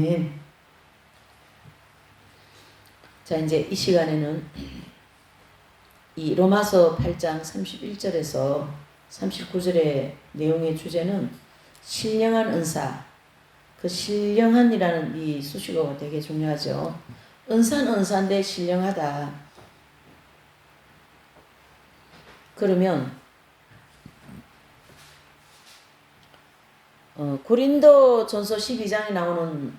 아멘. 자, 이제 이 시간에는 이 로마서 8장 31절에서 39절의 내용의 주제는 신령한 은사, 그 신령한이라는 이 수식어가 되게 중요하죠. 은사는 은사인데 신령하다. 그러면 고린도전서 12장에 나오는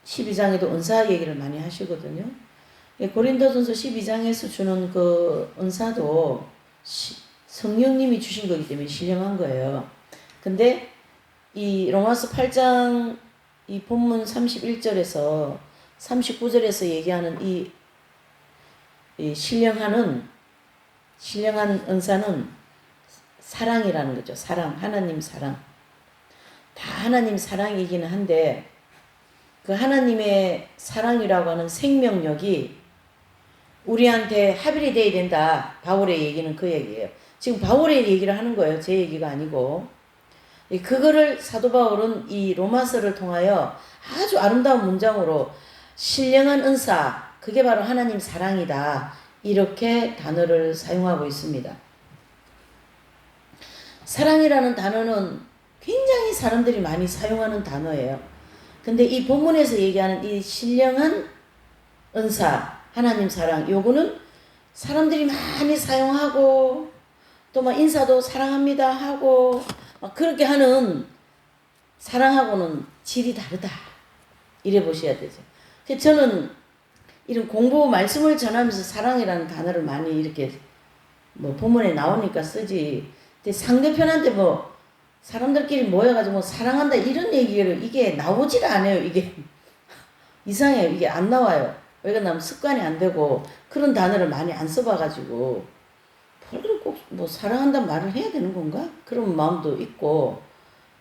12장에도 은사 얘기를 많이 하시거든요. 고린도전서 12장에서 주는 그 은사도 성령님이 주신 거기 때문에 신령한 거예요. 근데 이 로마서 8장 이 본문 31절에서 39절에서 얘기하는 이 신령한 은사는 사랑이라는 거죠. 사랑, 하나님 사랑. 다 하나님 사랑이기는 한데 그 하나님의 사랑이라고 하는 생명력이 우리한테 합일이 돼야 된다. 바울의 얘기는 그 얘기예요. 지금 바울의 얘기를 하는 거예요. 제 얘기가 아니고. 그거를 사도 바울은 이 로마서를 통하여 아주 아름다운 문장으로 신령한 은사, 그게 바로 하나님 사랑이다. 이렇게 단어를 사용하고 있습니다. 사랑이라는 단어는 굉장히 사람들이 많이 사용하는 단어예요. 근데 이 본문에서 얘기하는 이 신령한 은사, 하나님 사랑, 요거는 사람들이 많이 사용하고 또 막 인사도 사랑합니다 하고 막 그렇게 하는 사랑하고는 질이 다르다. 이래 보셔야 되죠. 저는 이런 공부 말씀을 전하면서 사랑이라는 단어를 많이 이렇게 뭐 본문에 나오니까 쓰지. 근데 상대편한테 뭐 사람들끼리 모여가지고 뭐 사랑한다 이런 얘기를 이게 나오질 않아요. 이게 이상해요. 이게 안 나와요. 왜 그러냐면 습관이 안 되고 그런 단어를 많이 안 써봐가지고 꼭 뭐 사랑한다는 말을 해야 되는 건가? 그런 마음도 있고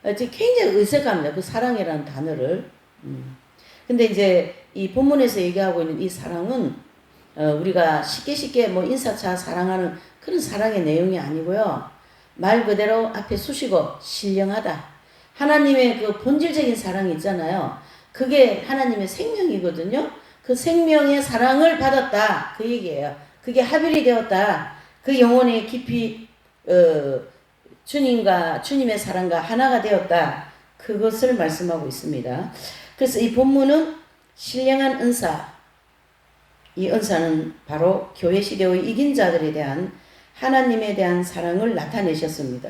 굉장히 어색합니다. 그 사랑이라는 단어를. 근데 이제 이 본문에서 얘기하고 있는 이 사랑은 우리가 쉽게 뭐 인사차 사랑하는 그런 사랑의 내용이 아니고요. 말 그대로 앞에 수식어 신령하다. 하나님의 그 본질적인 사랑이 있잖아요. 그게 하나님의 생명이거든요. 그 생명의 사랑을 받았다. 그 얘기예요. 그게 합일이 되었다. 그 영혼의 깊이 주님의 사랑과 하나가 되었다. 그것을 말씀하고 있습니다. 그래서 이 본문은 신령한 은사, 이 은사는 바로 교회 시대의 이긴 자들에 대한 하나님에 대한 사랑을 나타내셨습니다.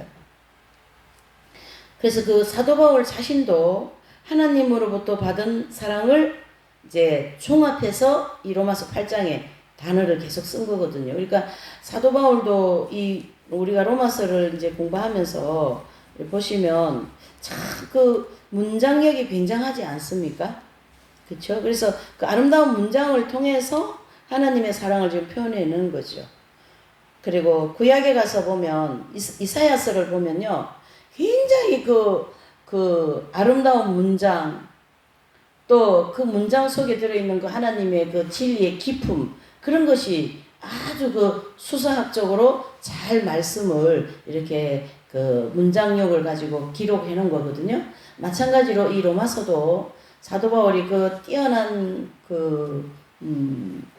그래서 그 사도 바울 자신도 하나님으로부터 받은 사랑을 이제 종합해서 이 로마서 8장에 단어를 계속 쓴 거거든요. 그러니까 사도 바울도 이 우리가 로마서를 이제 공부하면서 보시면 참 그 문장력이 굉장하지 않습니까? 그렇죠? 그래서 그 아름다운 문장을 통해서 하나님의 사랑을 지금 표현해내는 거죠. 그리고 구약에 가서 보면 이사야서를 보면요. 굉장히 그 아름다운 문장 또 그 문장 속에 들어있는 그 하나님의 그 진리의 깊음 그런 것이 아주 그 수사학적으로 잘 말씀을 이렇게 그 문장력을 가지고 기록해 놓은 거거든요. 마찬가지로 이 로마서도 사도 바울이 그 뛰어난 그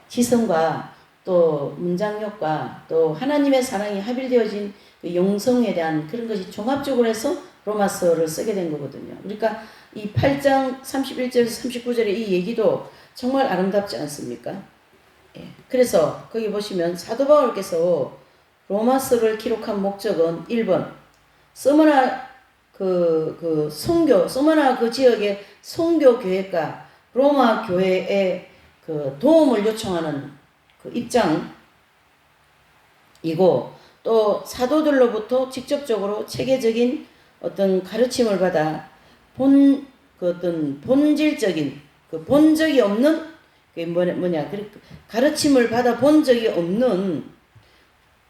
지성과 또 문장력과 또 하나님의 사랑이 합일되어진 그 영성에 대한 그런 것이 종합적으로 해서 로마서를 쓰게 된 거거든요. 그러니까 이 8장 31절에서 39절의 이 얘기도 정말 아름답지 않습니까? 예. 그래서 거기 보시면 사도 바울께서 로마서를 기록한 목적은 1번 서머나 서머나 그 지역의 선교 교회가 로마 교회에 그 도움을 요청하는 그 입장이고 또 사도들로부터 직접적으로 체계적인 어떤 가르침을 받아 어떤 본질적인 그 본 적이 없는 가르침을 받아 본 적이 없는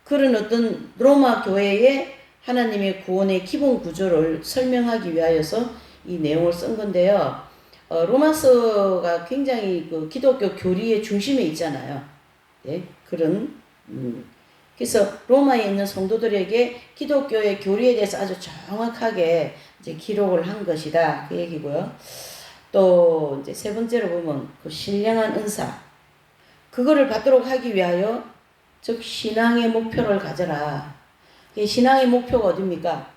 그런 어떤 로마 교회의 하나님의 구원의 기본 구조를 설명하기 위하여서 이 내용을 쓴 건데요. 로마서가 굉장히 그 기독교 교리의 중심에 있잖아요. 네? 그래서 로마에 있는 성도들에게 기독교의 교리에 대해서 아주 정확하게 이제 기록을 한 것이다. 그 얘기고요. 또 이제 세 번째로 보면 그 신령한 은사, 그거를 받도록 하기 위하여 즉 신앙의 목표를 가져라. 신앙의 목표가 어딥니까?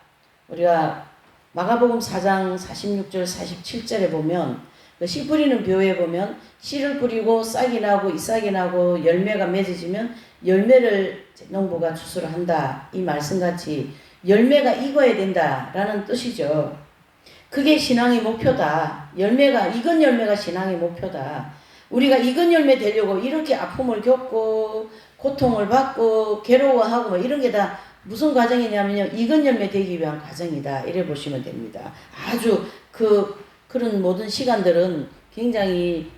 우리가 마가복음 4장 46절 47절에 보면 그 씨 뿌리는 묘에 보면 씨를 뿌리고 싹이 나고 잎사귀 나고 열매가 맺어지면 열매를 농부가 추수를 한다. 이 말씀같이 열매가 익어야 된다라는 뜻이죠. 그게 신앙의 목표다. 익은 열매가 신앙의 목표다. 우리가 익은 열매 되려고 이렇게 아픔을 겪고 고통을 받고 괴로워하고 뭐 이런 게 다 무슨 과정이냐면요. 익은 열매 되기 위한 과정이다. 이래 보시면 됩니다. 아주 그런 모든 시간들은 굉장히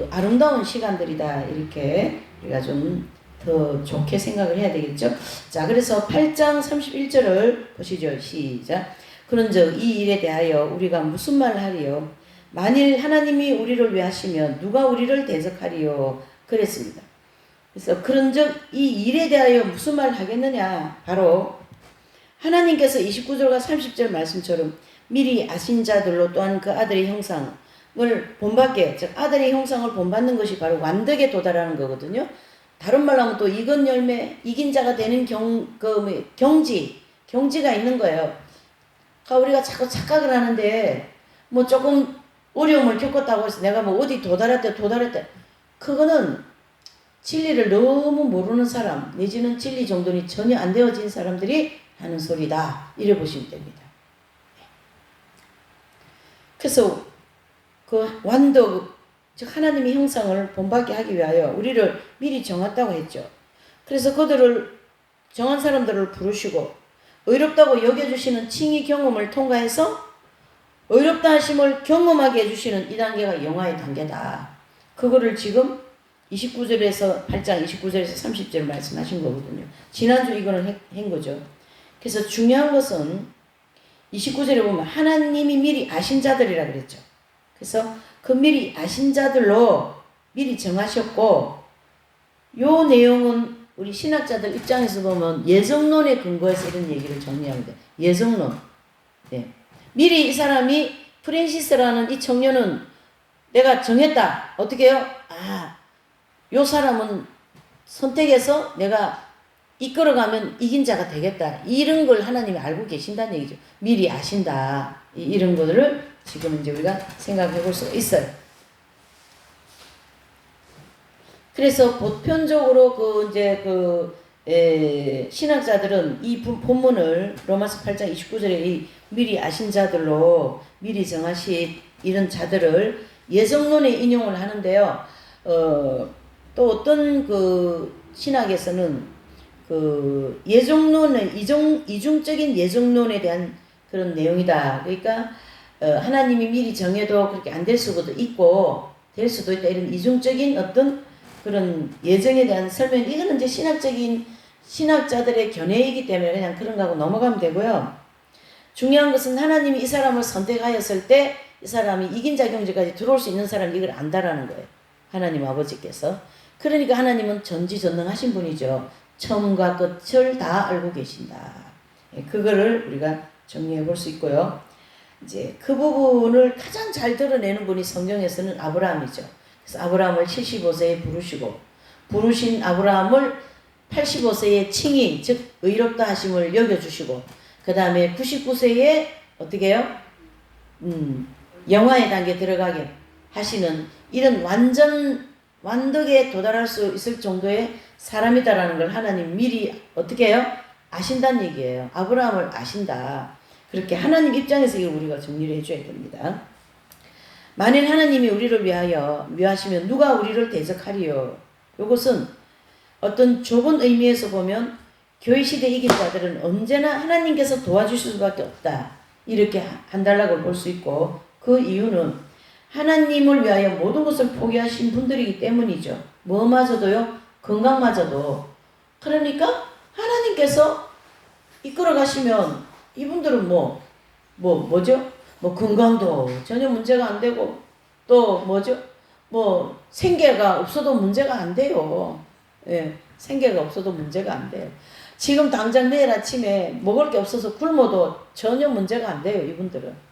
아름다운 시간들이다. 이렇게 우리가 좀 더 좋게 생각을 해야 되겠죠. 자, 그래서 8장 31절을 보시죠. 시작. 그런즉 이 일에 대하여 우리가 무슨 말을 하리요? 만일 하나님이 우리를 위하시면 누가 우리를 대적하리요? 그랬습니다. 그래서 그런즉 이 일에 대하여 무슨 말을 하겠느냐? 바로 하나님께서 29절과 30절 말씀처럼 미리 아신 자들로 또한 그 아들의 형상을 본받게, 즉 아들의 형상을 본받는 것이 바로 완덕에 도달하는 거거든요. 다른 말로 하면 또 익은 열매, 이긴 자가 되는 경지가 있는 거예요. 그러니까 우리가 자꾸 착각을 하는데 뭐 조금 어려움을 겪었다고 해서 내가 뭐 어디 도달했대. 그거는 진리를 너무 모르는 사람, 내지는 진리 정돈이 전혀 안 되어진 사람들이 하는 소리다. 이래 보시면 됩니다. 그래서 그 완덕, 즉 하나님의 형상을 본받게 하기 위하여 우리를 미리 정했다고 했죠. 그래서 그들을 정한 사람들을 부르시고 의롭다고 여겨주시는 칭의 경험을 통과해서 의롭다 하심을 경험하게 해주시는 이 단계가 영화의 단계다. 그거를 지금 29절에서 8장 29절에서 30절 말씀하신 거거든요. 지난주 이거는 한 거죠. 그래서 중요한 것은 29절에 보면 하나님이 미리 아신 자들이라 그랬죠. 그래서 그 미리 아신 자들로 미리 정하셨고, 요 내용은 우리 신학자들 입장에서 보면 예정론에 근거해서 이런 얘기를 정리합니다. 예정론. 네. 미리 이 사람이 프랜시스라는 이 청년은 내가 정했다. 어떻게 해요? 요 사람은 선택해서 내가 이끌어가면 이긴 자가 되겠다. 이런 걸 하나님이 알고 계신다는 얘기죠. 미리 아신다. 이런 것들을 지금 이제 우리가 생각해 볼 수 있어요. 그래서 보편적으로 신학자들은 이 본문을 로마서 8장 29절에 이 미리 아신 자들로 미리 정하신 이런 자들을 예정론에 인용을 하는데요. 또 어떤 신학에서는 예정론의 이중적인 예정론에 대한 그런 내용이다. 그러니까 하나님이 미리 정해도 그렇게 안 될 수도 있고 될 수도 있다. 이런 이중적인 어떤 그런 예정에 대한 설명. 이거는 이제 신학자들의 견해이기 때문에 그냥 그런 거하고 넘어가면 되고요. 중요한 것은 하나님이 이 사람을 선택하였을 때 이 사람이 이긴 자 경지까지 들어올 수 있는 사람이 이걸 안다라는 거예요. 하나님 아버지께서. 그러니까 하나님은 전지전능하신 분이죠. 처음과 끝을 다 알고 계신다. 그거를 우리가 정리해 볼 수 있고요. 이제 그 부분을 가장 잘 드러내는 분이 성경에서는 아브라함이죠. 그래서 아브라함을 75세에 부르신 아브라함을 85세에 칭의, 즉 의롭다 하심을 여겨주시고, 그 다음에 99세에 어떻게 해요? 영화의 단계에 들어가게 하시는 이런 완덕에 도달할 수 있을 정도의 사람이다라는 걸 하나님 미리 어떻게 해요? 아신다는 얘기예요. 아브라함을 아신다. 그렇게 하나님 입장에서 이걸 우리가 정리를 해줘야 됩니다. 만일 하나님이 우리를 위하시면 누가 우리를 대적하리요? 이것은 어떤 좁은 의미에서 보면 교회 시대 이긴 자들은 언제나 하나님께서 도와주실 수밖에 없다. 이렇게 한달락을 볼 수 있고, 그 이유는 하나님을 위하여 모든 것을 포기하신 분들이기 때문이죠. 뭐마저도요? 건강마저도. 그러니까 하나님께서 이끌어 가시면 이분들은 뭐죠? 건강도 전혀 문제가 안 되고, 또 뭐죠? 생계가 없어도 문제가 안 돼요. 예, 생계가 없어도 문제가 안 돼요. 지금 당장 내일 아침에 먹을 게 없어서 굶어도 전혀 문제가 안 돼요, 이분들은.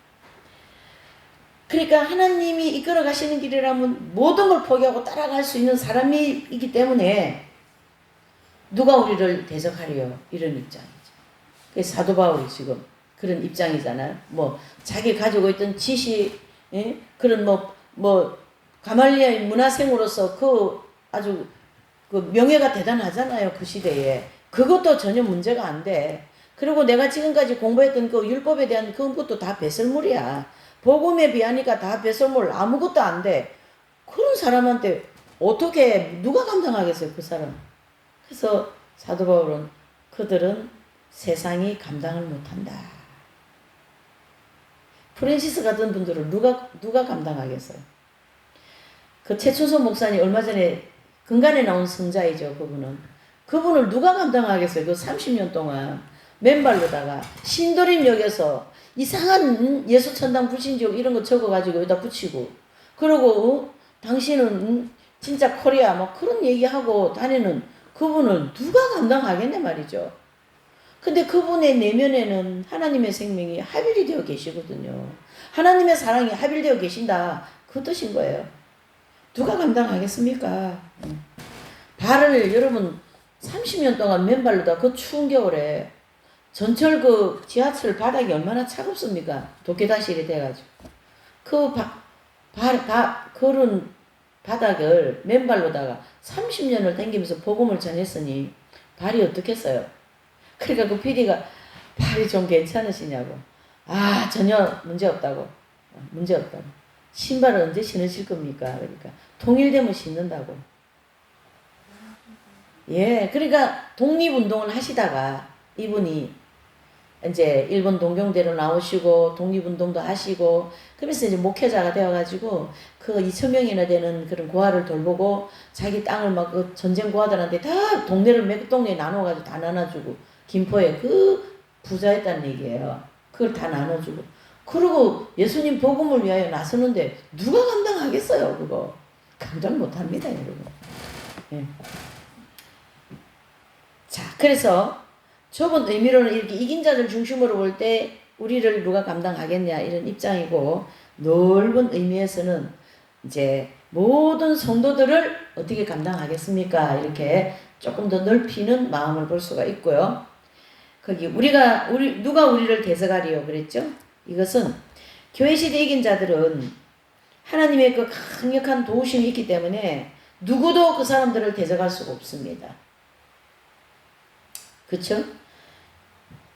그러니까 하나님이 이끌어 가시는 길이라면 모든 걸 포기하고 따라갈 수 있는 사람이기 때문에 누가 우리를 대적하리요? 이런 입장이죠. 그래서 사도 바울이 지금 그런 입장이잖아요. 뭐 자기 가지고 있던 지식, 예? 그런 가말리아의 문화생으로서 그 아주 그 명예가 대단하잖아요. 그 시대에. 그것도 전혀 문제가 안 돼. 그리고 내가 지금까지 공부했던 그 율법에 대한 그것도 다 배설물이야. 복음에 비하니까 다 배설물, 아무것도 안 돼. 그런 사람한테 어떻게 누가 감당하겠어요, 그 사람. 그래서 사도 바울은 그들은 세상이 감당을 못한다. 프랜시스 같은 분들을 누가 감당하겠어요. 그 최춘선 목사님 얼마 전에 근간에 나온 성자이죠, 그분은. 그분을 누가 감당하겠어요, 그 30년 동안. 맨발로다가 신도림역에서 이상한 예수천당 불신지옥 이런 거 적어가지고 여기다 붙이고, 그리고 당신은 진짜 코리아 뭐 그런 얘기하고 다니는 그분을 누가 감당하겠냐 말이죠. 근데 그분의 내면에는 하나님의 생명이 합일이 되어 계시거든요. 하나님의 사랑이 합일되어 계신다, 그 뜻인 거예요. 누가 감당하겠습니까? 발을 여러분 30년 동안 맨발로다 그 추운 겨울에 전철 그 지하철 바닥이 얼마나 차갑습니까? 도깨다실이 돼가지고 그런 바닥을 맨발로다가 30년을 댕기면서 복음을 전했으니 발이 어떻겠어요? 그러니까 그 PD가 발이 좀 괜찮으시냐고. 아, 전혀 문제 없다고. 문제 없다고. 신발을 언제 신으실 겁니까? 그러니까 통일되면 신는다고. 예, 그러니까 독립운동을 하시다가 이분이 이제 일본 동경대로 나오시고 독립운동도 하시고 그러면서 이제 목회자가 되어가지고 그 2,000명이나 되는 그런 고아를 돌보고 자기 땅을 막 그 전쟁 고아들한테 다 동네를 몇 동네에 나눠가지고 다 나눠주고 김포에 그 부자였다는 얘기예요. 그걸 다 나눠주고 그리고 예수님 복음을 위하여 나서는데 누가 감당하겠어요, 그거. 감당 못합니다, 여러분. 예. 자, 그래서 좁은 의미로는 이렇게 이긴 자들 중심으로 볼 때 우리를 누가 감당하겠냐 이런 입장이고, 넓은 의미에서는 이제 모든 성도들을 어떻게 감당하겠습니까? 이렇게 조금 더 넓히는 마음을 볼 수가 있고요. 거기 누가 우리를 대적하리요 그랬죠? 이것은 교회 시대 이긴 자들은 하나님의 그 강력한 도우심이 있기 때문에 누구도 그 사람들을 대적할 수가 없습니다. 그렇죠?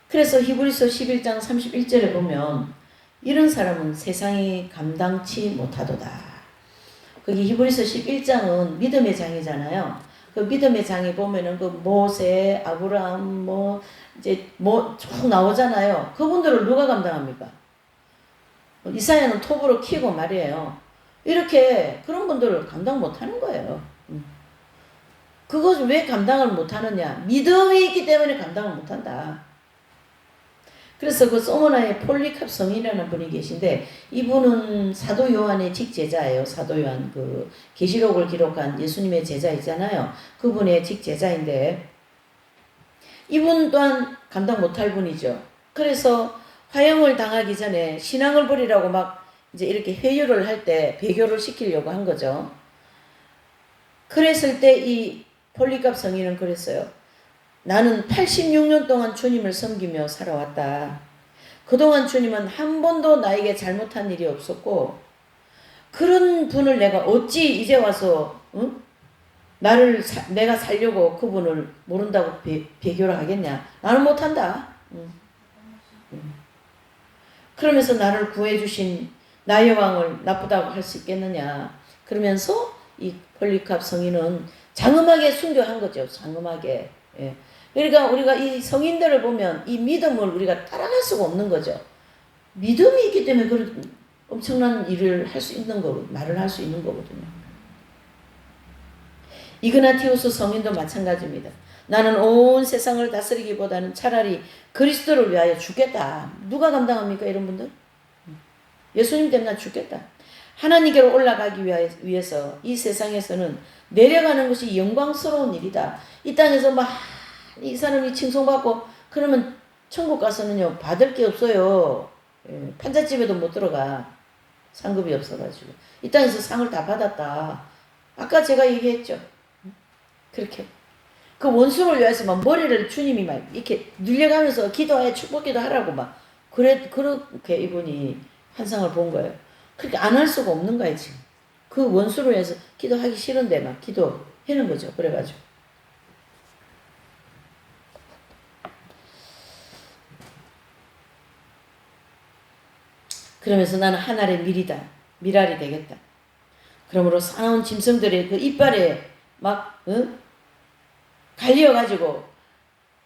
그래서 히브리서 11장 31절에 보면 이런 사람은 세상이 감당치 못하도다. 거기 히브리서 11장은 믿음의 장이잖아요. 그 믿음의 장에 보면은 그 모세, 아브라함 쭉 나오잖아요. 그분들을 누가 감당합니까? 이사야는 톱으로 키고 말이에요. 이렇게 그런 분들을 감당 못하는 거예요. 그것을 왜 감당을 못하느냐? 믿음이 있기 때문에 감당을 못한다. 그래서 그 소모나의 폴리캅 성인이라는 분이 계신데 이분은 사도 요한의 직제자예요. 사도 요한 그 계시록을 기록한 예수님의 제자 있잖아요. 그분의 직제자인데 이분 또한 감당 못할 분이죠. 그래서 화형을 당하기 전에 신앙을 버리라고 막 이제 이렇게 회유를 할 때 배교를 시키려고 한 거죠. 그랬을 때 이 폴리캅 성인은 그랬어요. 나는 86년 동안 주님을 섬기며 살아왔다. 그동안 주님은 한 번도 나에게 잘못한 일이 없었고 그런 분을 내가 어찌 이제 와서 내가 살려고 그분을 모른다고 배교를 하겠냐. 나는 못한다. 그러면서 나를 구해주신 나의 왕을 나쁘다고 할 수 있겠느냐. 그러면서 이 폴리캅 성인은 장엄하게 순교한 거죠. 장엄하게. 예. 그러니까 우리가 이 성인들을 보면 이 믿음을 우리가 따라갈 수가 없는 거죠. 믿음이 있기 때문에 그런 엄청난 일을 할 수 있는 거, 말을 할 수 있는 거거든요. 이그나티우스 성인도 마찬가지입니다. 나는 온 세상을 다스리기보다는 차라리 그리스도를 위하여 죽겠다. 누가 감당합니까, 이런 분들? 예수님 때문에 죽겠다. 하나님께로 올라가기 위해서 이 세상에서는 내려가는 것이 영광스러운 일이다. 이 땅에서 막 이 사람이 칭송받고 그러면 천국 가서는요 받을 게 없어요. 판잣집에도 못 들어가. 상급이 없어가지고. 이 땅에서 상을 다 받았다. 아까 제가 얘기했죠. 그렇게. 그 원수를 위해서 막 머리를 주님이 막 이렇게 늘려가면서 기도해, 축복기도 하라고 막. 그렇게 이분이 환상을 본 거예요. 그렇게 안 할 수가 없는 거예요, 지금. 그 원수를 위해서 기도하기 싫은데 막 기도하는 거죠. 그래가지고. 그러면서 나는 하늘의 미랄이 되겠다. 그러므로 사나운 짐승들의 그 이빨에 막 갈리어가지고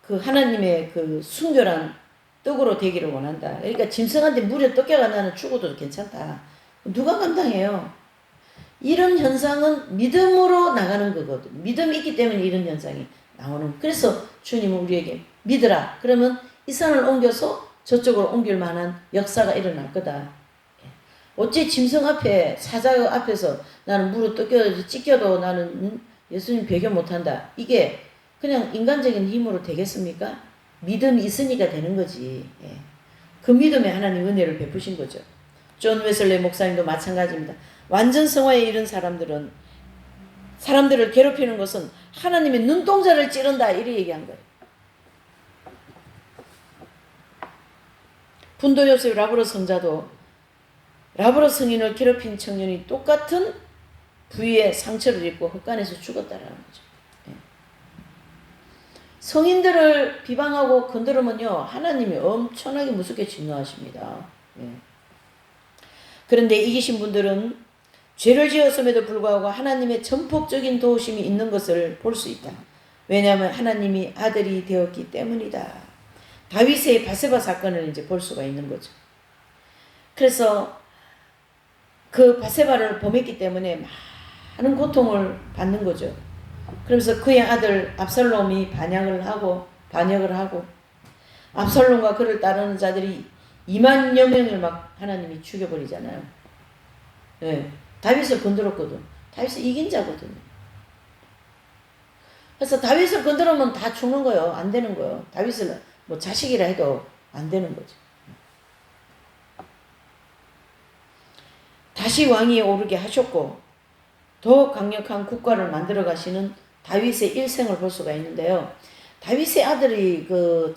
그 하나님의 그 순결한 떡으로 되기를 원한다. 그러니까 짐승한테 물에 뜯겨가 나는 죽어도 괜찮다. 누가 감당해요? 이런 현상은 믿음으로 나가는 거거든. 믿음이 있기 때문에 이런 현상이 나오는. 그래서 주님은 우리에게 믿으라. 그러면 이 산을 옮겨서 저쪽으로 옮길 만한 역사가 일어날 거다. 어찌 짐승 앞에 사자 앞에서 나는 물을 찢겨도 나는 예수님 배교 못한다. 이게 그냥 인간적인 힘으로 되겠습니까? 믿음이 있으니까 되는 거지. 그 믿음에 하나님 은혜를 베푸신 거죠. 존 웨슬리 목사님도 마찬가지입니다. 완전 성화에 이른 사람들은 사람들을 괴롭히는 것은 하나님의 눈동자를 찌른다 이렇게 얘기한 거예요. 분도 요셉 라브로 성자도 라브로 성인을 괴롭힌 청년이 똑같은 부위에 상처를 입고 헛간에서 죽었다라는 거죠. 성인들을 비방하고 건드리면요 하나님이 엄청나게 무섭게 진노하십니다. 그런데 이기신 분들은 죄를 지었음에도 불구하고 하나님의 전폭적인 도우심이 있는 것을 볼 수 있다. 왜냐하면 하나님이 아들이 되었기 때문이다. 다윗의 바세바 사건을 이제 볼 수가 있는 거죠. 그래서 그 바세바를 범했기 때문에 많은 고통을 받는 거죠. 그러면서 그의 아들 압살롬이 반역을 하고 압살롬과 그를 따르는 자들이 2만여 명을 막 하나님이 죽여버리잖아요. 다윗을 건드렸거든. 다윗은 이긴 자거든요. 그래서 다윗을 건드리면 다 죽는 거예요. 안 되는 거예요. 다윗을 뭐 자식이라 해도 안 되는 거죠. 다시 왕위에 오르게 하셨고 더 강력한 국가를 만들어 가시는 다윗의 일생을 볼 수가 있는데요. 다윗의 아들이 그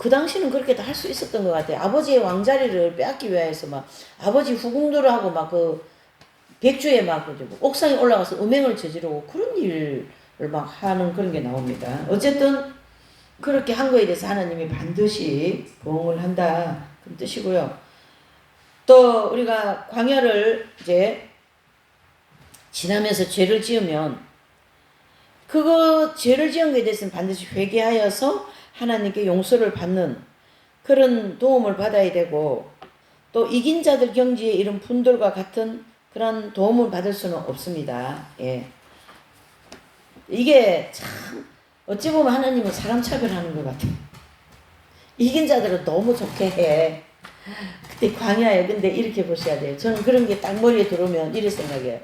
당시는 그렇게 다 할 수 있었던 것 같아요. 아버지의 왕자리를 빼앗기 위해서 막 아버지 후궁들을 하고 막 그 백주에 막 옥상에 올라가서 음행을 저지르고 그런 일을 막 하는 그런 게 나옵니다. 어쨌든 그렇게 한 거에 대해서 하나님이 반드시 보응을 한다 그런 뜻이고요. 또 우리가 광야를 이제 지나면서 죄를 지으면 그거 죄를 지은 것에 대해서는 반드시 회개하여서 하나님께 용서를 받는 그런 도움을 받아야 되고 또 이긴 자들 경지에 이런 분들과 같은 그런 도움을 받을 수는 없습니다. 이게 참 어찌 보면 하나님은 사람 차별하는 것 같아요. 이긴 자들은 너무 좋게 해. 그때 광야에 근데 이렇게 보셔야 돼요. 저는 그런 게 딱 머리에 들어오면 이렇게 생각해요.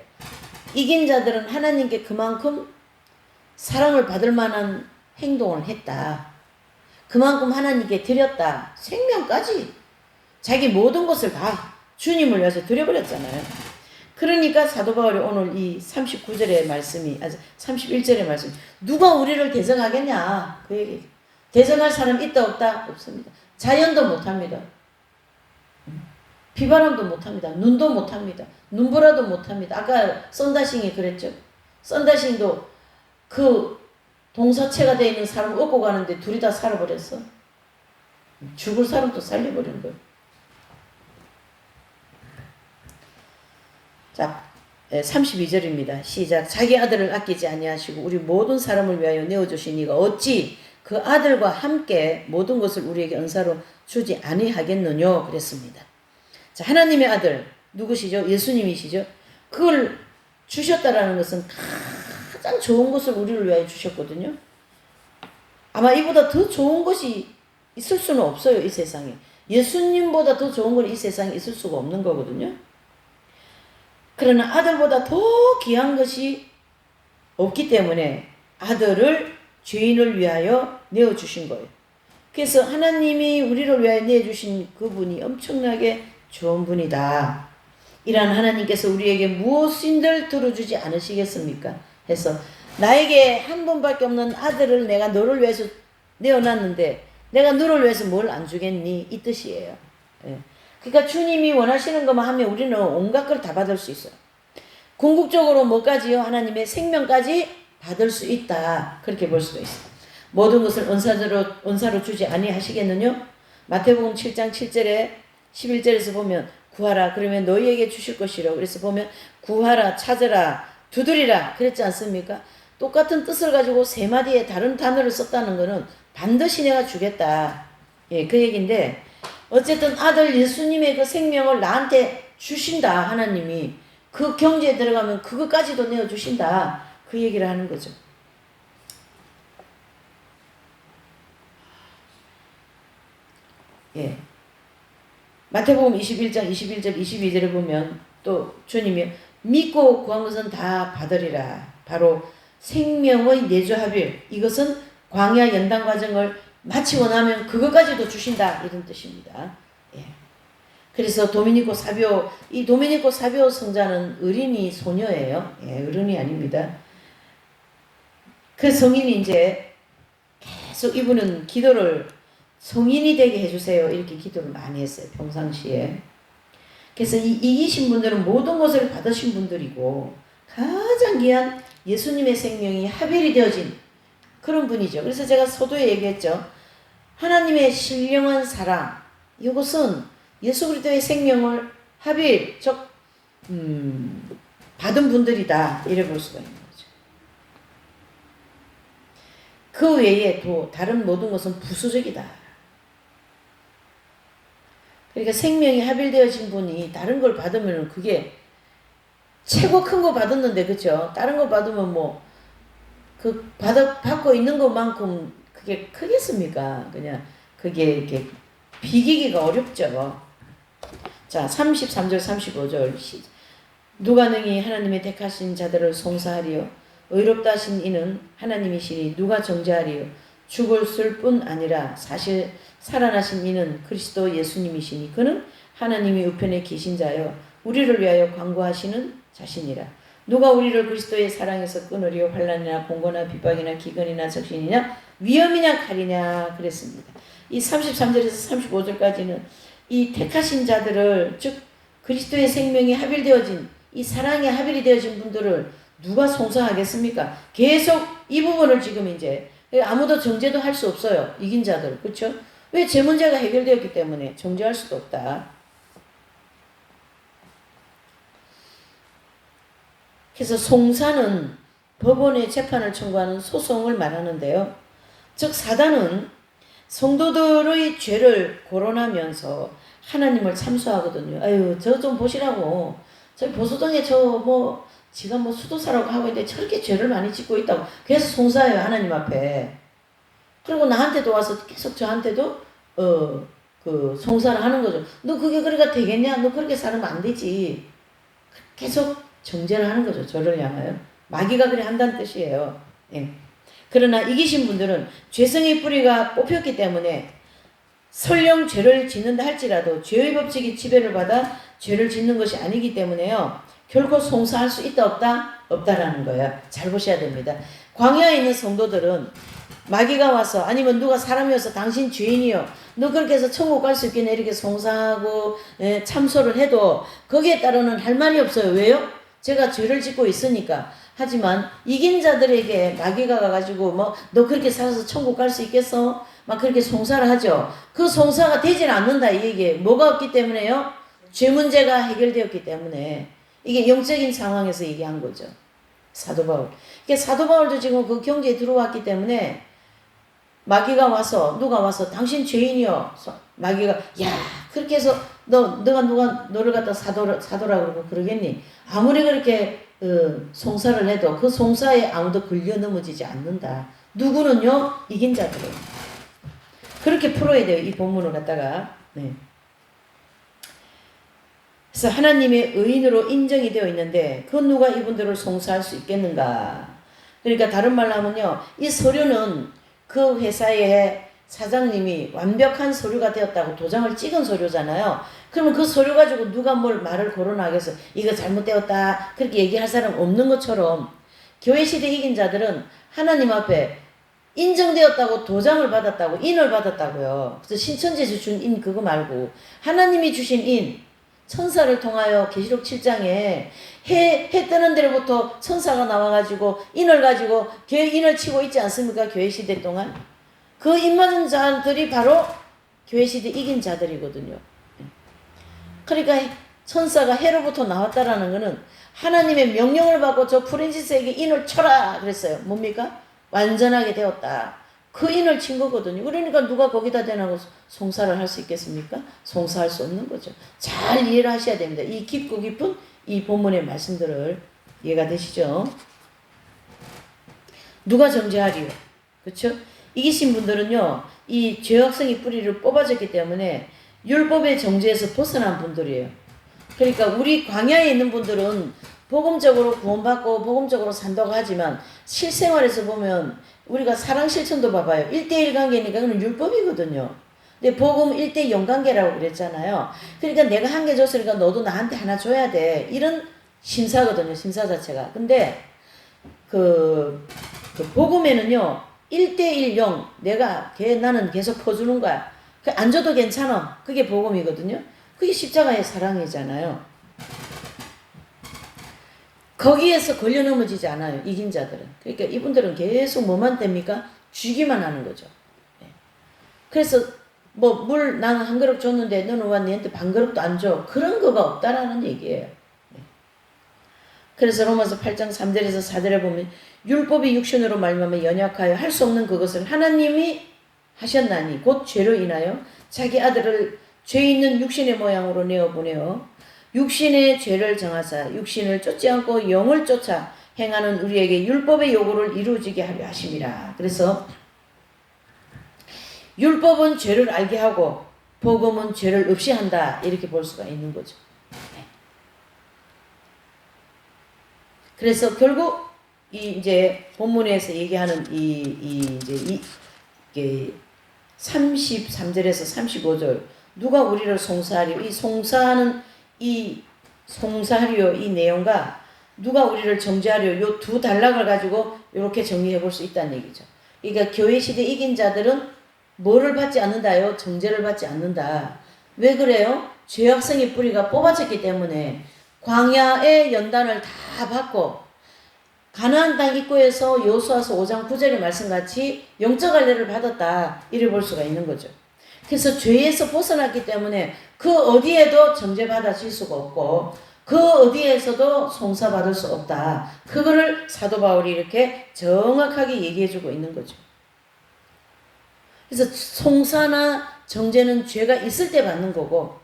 이긴 자들은 하나님께 그만큼 사랑을 받을 만한 행동을 했다. 그만큼 하나님께 드렸다. 생명까지 자기 모든 것을 다 주님을 위해서 드려버렸잖아요. 그러니까 사도 바울이 오늘 이 39절의 말씀이 31절의 말씀 누가 우리를 대적하겠냐 그 얘기. 대적할 사람 있다 없다? 없습니다. 자연도 못합니다. 비바람도 못합니다. 눈도 못합니다. 눈보라도 못합니다. 아까 썬다싱이 그랬죠. 썬다싱도 그 동사체가 되어 있는 사람을 업고 가는데 둘이 다 살아버렸어. 죽을 사람도 살려버린 거예요. 자, 32절입니다. 시작. 자기 아들을 아끼지 아니하시고 우리 모든 사람을 위하여 내어주신 이가 어찌 그 아들과 함께 모든 것을 우리에게 은사로 주지 아니하겠느냐 그랬습니다. 자, 하나님의 아들 누구시죠? 예수님이시죠? 그걸 주셨다라는 것은 가장 좋은 것을 우리를 위하여 주셨거든요. 아마 이보다 더 좋은 것이 있을 수는 없어요. 이 세상에. 예수님보다 더 좋은 건 이 세상에 있을 수가 없는 거거든요. 그러나 아들보다 더 귀한 것이 없기 때문에 아들을 죄인을 위하여 내어주신 거예요. 그래서 하나님이 우리를 위하여 내어주신 그분이 엄청나게 좋은 분이다. 이란 하나님께서 우리에게 무엇인들 들어주지 않으시겠습니까? 해서 나에게 한 분밖에 없는 아들을 내가 너를 위해서 내어놨는데 내가 너를 위해서 뭘 안 주겠니? 이 뜻이에요. 예. 그러니까 주님이 원하시는 것만 하면 우리는 온갖 걸 다 받을 수 있어요. 궁극적으로 뭐까지요? 하나님의 생명까지 받을 수 있다. 그렇게 볼 수가 있어요. 모든 것을 은사로 주지 아니하시겠느냐? 마태복음 7장 7절에 11절에서 보면 구하라 그러면 너희에게 주실 것이라. 그래서 보면 구하라 찾으라 두드리라 그랬지 않습니까? 똑같은 뜻을 가지고 세 마디의 다른 단어를 썼다는 것은 반드시 내가 주겠다. 예, 그 얘기인데 어쨌든 아들 예수님의 그 생명을 나한테 주신다. 하나님이 그 경지에 들어가면 그것까지도 내어주신다. 그 얘기를 하는 거죠. 예. 마태복음 21장 21절 22절에 보면 또 주님이 믿고 구한 것은 다 받으리라. 바로 생명의 내주하빌 이것은 광야 연단 과정을 마치고 나면 그것까지도 주신다 이런 뜻입니다. 예. 그래서 도미니코 사비오 이 도미니코 사비오 성자는 어린이 소녀예요. 예, 어른이 아닙니다. 그 성인이 이제 계속 이분은 기도를 성인이 되게 해주세요 이렇게 기도를 많이 했어요 평상시에. 그래서 이 이기신 분들은 모든 것을 받으신 분들이고 가장 귀한 예수님의 생명이 합일이 되어진 그런 분이죠. 그래서 제가 서두에 얘기했죠. 하나님의 신령한 사랑 이것은 예수 그리스도의 생명을 합일 즉 받은 분들이다 이래 볼 수가 있는 거죠. 그 외에 또 다른 모든 것은 부수적이다. 그러니까 생명이 합일되어진 분이 다른 걸 받으면 그게 최고 큰 거 받았는데 그쵸? 다른 거 받으면 뭐 그 받고 있는 것만큼 그게 크겠습니까? 그냥 그게 이렇게 비기기가 어렵죠. 자 33절 35절 누가 능히 하나님의 택하신 자들을 송사하리요 의롭다 하신 이는 하나님이시니 누가 정죄하리요 죽었을 뿐 아니라 사실 살아나신 이는 그리스도 예수님이시니 그는 하나님이 우편에 계신 자요 우리를 위하여 간구하시는 자신이라. 누가 우리를 그리스도의 사랑에서 끊으리요 환난이나 공고나 핍박이나 기근이나 적신이냐 위험이냐 칼이냐 그랬습니다. 이 33절에서 35절까지는 이 택하신 자들을 즉 그리스도의 생명이 합일되어진 이 사랑에 합일이 되어진 분들을 누가 송사하겠습니까? 계속 이 부분을 지금 이제 아무도 정죄도 할 수 없어요. 이긴 자들 그렇죠? 왜 제 문제가 해결되었기 때문에 정죄할 수도 없다. 그래서 송사는 법원에 재판을 청구하는 소송을 말하는데요. 즉 사단은 성도들의 죄를 거론하면서 하나님을 참수하거든요. 아유 저 좀 보시라고. 저희 보수당에 지가 수도사라고 하고 있는데 저렇게 죄를 많이 짓고 있다고. 그래서 송사해요 하나님 앞에. 그리고 나한테도 와서 계속 저한테도 그 송사를 하는 거죠. 너 그게 그러니까 되겠냐? 너 그렇게 살면 안 되지. 계속 정죄를 하는 거죠. 저를 향하여. 마귀가 그래 한다는 뜻이에요. 예. 그러나 이기신 분들은 죄성의 뿌리가 뽑혔기 때문에 설령 죄를 짓는다 할지라도 죄의 법칙이 지배를 받아 죄를 짓는 것이 아니기 때문에요. 결코 송사할 수 있다 없다? 없다라는 거예요. 잘 보셔야 됩니다. 광야에 있는 성도들은 마귀가 와서 아니면 누가 사람이어서 당신 죄인이요 너 그렇게 해서 천국 갈 수 있겠네 이렇게 송사하고 참소를 해도 거기에 따르는 할 말이 없어요. 왜요? 제가 죄를 짓고 있으니까. 하지만 이긴 자들에게 마귀가 가가지고 너 그렇게 살아서 천국 갈 수 있겠어? 막 그렇게 송사를 하죠. 그 송사가 되질 않는다 이 얘기에 뭐가 없기 때문에요? 죄 문제가 해결되었기 때문에. 이게 영적인 상황에서 얘기한 거죠. 사도 바울. 그러니까 사도 바울도 지금 그 경지에 들어왔기 때문에 마귀가 와서 누가 와서 당신 죄인이요. 마귀가 야 그렇게 해서 너가 너를 갖다 사도라 그러고 그러겠니? 아무리 그렇게 송사를 해도 그 송사에 아무도 걸려 넘어지지 않는다. 누구는요? 이긴 자들은. 그렇게 풀어야 돼요. 이 본문을 갖다가. 네. 그래서 하나님의 의인으로 인정이 되어 있는데 그 누가 이분들을 송사할 수 있겠는가? 그러니까 다른 말로 하면요. 이 서류는 그 회사의 사장님이 완벽한 서류가 되었다고 도장을 찍은 서류잖아요. 그러면 그 서류 가지고 누가 뭘 말을 거론하겠어. 이거 잘못되었다. 그렇게 얘기할 사람 없는 것처럼 교회 시대 이긴 자들은 하나님 앞에 인정되었다고 도장을 받았다고 인을 받았다고요. 그래서 신천지에서 준 인 그거 말고 하나님이 주신 인 천사를 통하여 계시록 7장에 해 뜨는 데로부터 천사가 나와가지고 인을 가지고 인을 치고 있지 않습니까? 교회 시대 동안 그 인 맞은 자들이 바로 교회 시대 이긴 자들이거든요. 그러니까 천사가 해로부터 나왔다라는 것은 하나님의 명령을 받고 저 프란시스에게 인을 쳐라 그랬어요. 뭡니까? 완전하게 되었다. 그 인을 친 거거든요. 그러니까 누가 거기다 대나고 송사를 할 수 있겠습니까? 송사할 수 없는 거죠. 잘 이해를 하셔야 됩니다. 이 깊고 깊은 이 본문의 말씀들을 이해가 되시죠? 누가 정죄하리요? 그렇죠? 이기신 분들은요. 이 죄악성의 뿌리를 뽑아졌기 때문에 율법의 정죄에서 벗어난 분들이에요. 그러니까 우리 광야에 있는 분들은 복음적으로 구원받고 복음적으로 산다고 하지만 실생활에서 보면 우리가 사랑 실천도 봐봐요. 1대1 관계니까 그건 율법이거든요. 근데 복음 1대0 관계라고 그랬잖아요. 그러니까 내가 한 개 줬으니까 너도 나한테 하나 줘야 돼. 이런 심사거든요. 심사 자체가. 근데 그 복음에는요. 1대1 0 나는 계속 퍼주는 거야. 안 줘도 괜찮아. 그게 복음이거든요. 그게 십자가의 사랑이잖아요. 거기에서 걸려 넘어지지 않아요. 이긴 자들은. 그러니까 이분들은 계속 뭐만 됩니까? 주기만 하는 거죠. 그래서 뭐 물 나는 한 그릇 줬는데 너는 왜 니한테 반 그릇도 안 줘? 그런 거가 없다라는 얘기예요. 그래서 로마서 8장 3절에서 4절에 보면 율법이 육신으로 말미암아 연약하여 할 수 없는 그것을 하나님이 하셨나니 곧 죄로 인하여 자기 아들을 죄 있는 육신의 모양으로 내어보내어 육신의 죄를 정하사 육신을 쫓지 않고 영을 쫓아 행하는 우리에게 율법의 요구를 이루어지게 하려 하심이라. 그래서 율법은 죄를 알게 하고 복음은 죄를 없이 한다. 이렇게 볼 수가 있는 거죠. 그래서 결국 이제 본문에서 얘기하는 이제 33절에서 35절 누가 우리를 송사하리요? 이 송사하는 이 송사하리요 이 내용과 누가 우리를 정죄하리요 요 두 단락을 가지고 이렇게 정리해 볼 수 있다는 얘기죠. 그러니까 교회 시대 이긴 자들은 뭐를 받지 않는다요? 정죄를 받지 않는다. 왜 그래요? 죄악성의 뿌리가 뽑아졌기 때문에 광야의 연단을 다 받고 가나안 땅 입구에서 여호수아서 5장 9절의 말씀같이 영적 할례를 받았다. 이래 볼 수가 있는 거죠. 그래서 죄에서 벗어났기 때문에 그 어디에도 정죄받아질 수가 없고 그 어디에서도 송사받을 수 없다. 그거를 사도 바울이 이렇게 정확하게 얘기해주고 있는 거죠. 그래서 송사나 정죄는 죄가 있을 때 받는 거고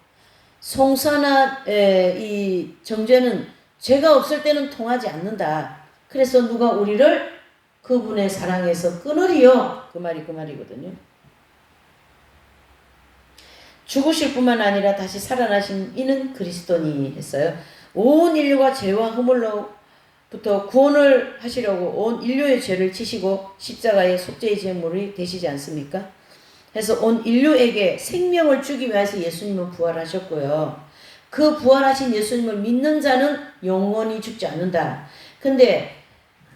송사나 이 정죄는 죄가 없을 때는 통하지 않는다. 그래서 누가 우리를 그분의 사랑에서 끊으리요. 그 말이거든요. 죽으실 뿐만 아니라 다시 살아나신 이는 그리스도니 했어요. 온 인류가 죄와 허물로부터 구원을 하시려고 온 인류의 죄를 지시고 십자가의 속죄의 제물이 되시지 않습니까? 그래서 온 인류에게 생명을 주기 위해서 예수님은 부활하셨고요. 그 부활하신 예수님을 믿는 자는 영원히 죽지 않는다. 근데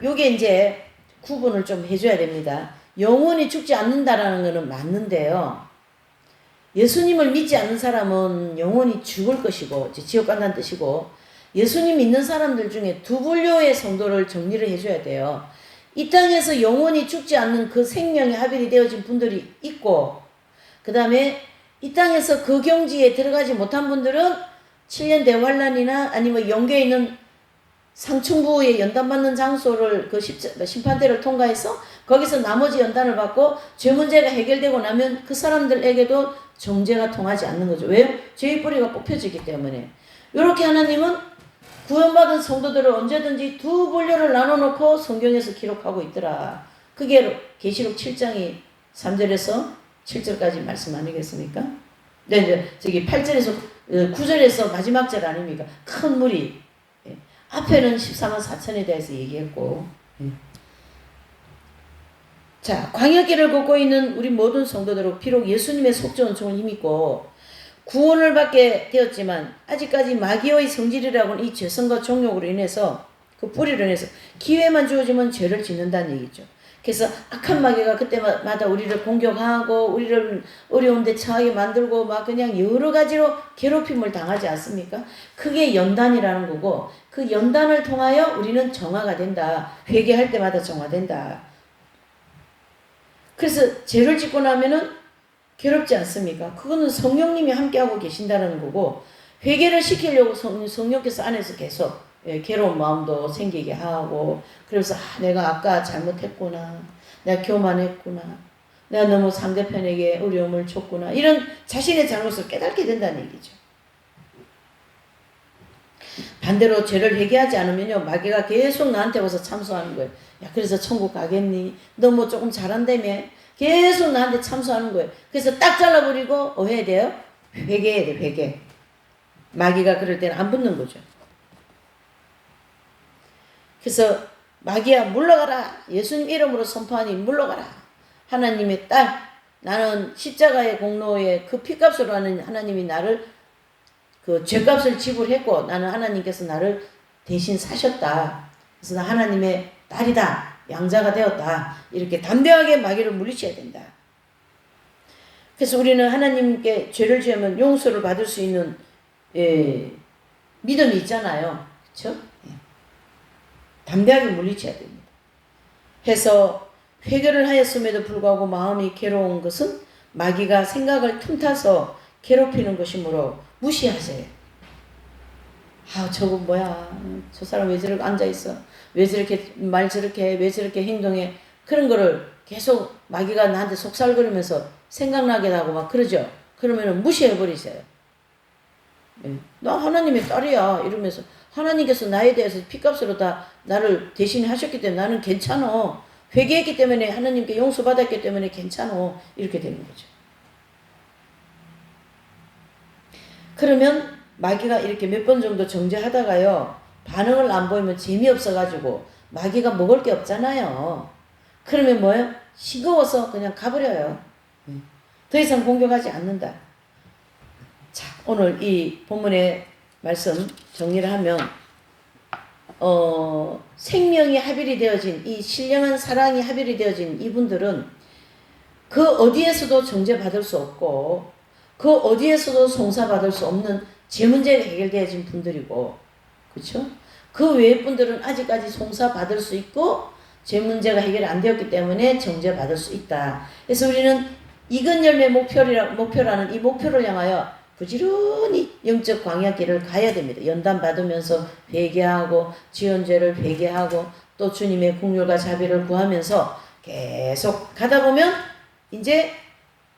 요게 이제 구분을 좀 해줘야 됩니다. 영원히 죽지 않는다라는 것은 맞는데요. 예수님을 믿지 않는 사람은 영원히 죽을 것이고 지옥 간다는 뜻이고 예수님 믿는 사람들 중에 두 분류의 성도를 정리를 해줘야 돼요. 이 땅에서 영원히 죽지 않는 그 생명의 합일이 되어진 분들이 있고 그 다음에 이 땅에서 그 경지에 들어가지 못한 분들은 7년 대환란이나 아니면 영계에 있는 상층부의 연단받는 장소를 그 심판대를 통과해서 거기서 나머지 연단을 받고 죄 문제가 해결되고 나면 그 사람들에게도 정죄가 통하지 않는 거죠. 왜요? 죄의 뿌리가 뽑혀지기 때문에. 이렇게 하나님은 구원받은 성도들을 언제든지 두 분류를 나눠놓고 성경에서 기록하고 있더라. 그게 계시록 7장이 3절에서 7절까지 말씀 아니겠습니까? 네, 저기 8절에서 9절에서 마지막 절 아닙니까? 큰 물이 앞에는 14만 4천에 대해서 얘기했고 자 광야길을 걷고 있는 우리 모든 성도들은 비록 예수님의 속죄 은총을 힘입고 구원을 받게 되었지만 아직까지 마귀의 성질이라고는 이 죄성과 정욕으로 인해서 그 뿌리로 인해서 기회만 주어지면 죄를 짓는다는 얘기죠. 그래서 악한 마귀가 그때마다 우리를 공격하고 우리를 어려운 데 처하게 만들고 막 그냥 여러 가지로 괴롭힘을 당하지 않습니까? 그게 연단이라는 거고 그 연단을 통하여 우리는 정화가 된다. 회개할 때마다 정화된다. 그래서 죄를 짓고 나면은 괴롭지 않습니까? 그거는 성령님이 함께하고 계신다는 거고 회개를 시키려고 성령께서 안에서 계속 괴로운 마음도 생기게 하고 그래서 내가 아까 잘못했구나. 내가 교만했구나. 내가 너무 상대편에게 어려움을 줬구나. 이런 자신의 잘못을 깨닫게 된다는 얘기죠. 반대로 죄를 회개하지 않으면요. 마귀가 계속 나한테 와서 참소하는 거예요. 야, 그래서 천국 가겠니? 너 뭐 조금 잘한다며? 계속 나한테 참소하는 거예요. 그래서 딱 잘라버리고 해야 돼요? 회개해야 돼, 회개. 마귀가 그럴 때는 안 붙는 거죠. 그래서 마귀야 물러가라. 예수님 이름으로 선포하니 물러가라. 하나님의 딸 나는 십자가의 공로에 그 피값으로 하는 하나님이 나를 그 죄값을 지불했고 나는 하나님께서 나를 대신 사셨다. 그래서 나 하나님의 딸이다. 양자가 되었다. 이렇게 담대하게 마귀를 물리쳐야 된다. 그래서 우리는 하나님께 죄를 지으면 용서를 받을 수 있는 믿음이 있잖아요. 그렇죠? 담대하게 물리쳐야 됩니다. 해서 회개를 하였음에도 불구하고 마음이 괴로운 것은 마귀가 생각을 틈타서 괴롭히는 것이므로 무시하세요. 아, 저거 뭐야. 저 사람 왜 저렇게 앉아있어. 왜 저렇게 말 저렇게 해. 왜 저렇게 행동해. 그런 거를 계속 마귀가 나한테 속살거리면서 생각나게 하고 막 그러죠. 그러면 무시해버리세요. 나 하나님의 딸이야. 이러면서 하나님께서 나에 대해서 피값으로 다 나를 대신 하셨기 때문에 나는 괜찮어. 회개했기 때문에 하나님께 용서받았기 때문에 괜찮어. 이렇게 되는 거죠. 그러면 마귀가 이렇게 몇 번 정도 정죄하다가요. 반응을 안 보이면 재미없어가지고 마귀가 먹을 게 없잖아요. 그러면 뭐예요? 싱거워서 그냥 가버려요. 더 이상 공격하지 않는다. 자, 오늘 이 본문의 말씀 정리를 하면 생명이 합일이 되어진 이 신령한 사랑이 합일이 되어진 이분들은 그 어디에서도 정죄받을 수 없고 그 어디에서도 송사받을 수 없는 죄 문제가 해결되어진 분들이고 그렇죠? 그 외의 분들은 아직까지 송사받을 수 있고 죄 문제가 해결이 안 되었기 때문에 정죄받을 수 있다. 그래서 우리는 익은 열매 목표라는 이 목표를 향하여 부지런히 영적 광야길을 가야 됩니다. 연단 받으면서 회개하고 지은 죄를 회개하고 또 주님의 긍휼과 자비를 구하면서 계속 가다 보면 이제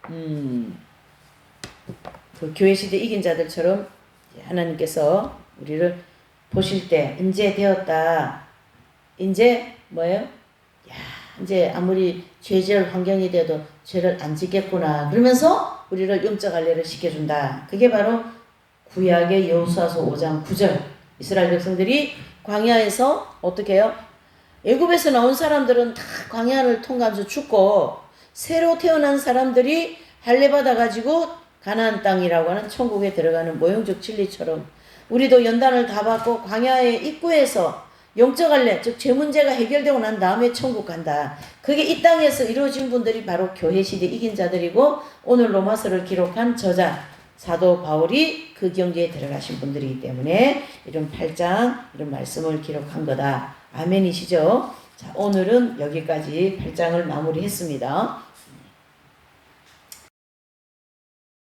그 교회 시대 이긴 자들처럼 하나님께서 우리를 보실 때 이제 되었다. 이제 뭐예요? 야, 이제 아무리 죄질 환경이 돼도 죄를 안 짓겠구나. 그러면서 우리를 영적 할례를 시켜준다. 그게 바로 구약의 여호수아서 5장 9절. 이스라엘 백성들이 광야에서 어떻게 해요? 애굽에서 나온 사람들은 다 광야를 통과하면서 죽고 새로 태어난 사람들이 할례 받아가지고 가나안 땅이라고 하는 천국에 들어가는 모형적 진리처럼 우리도 연단을 다 받고 광야의 입구에서 영적 할례, 즉 죄 문제가 해결되고 난 다음에 천국 간다. 그게 이 땅에서 이루어진 분들이 바로 교회 시대 이긴 자들이고 오늘 로마서를 기록한 저자 사도 바울이 그 경지에 들어가신 분들이기 때문에 이런 8장 이런 말씀을 기록한 거다. 아멘이시죠? 자, 오늘은 여기까지 8장을 마무리했습니다.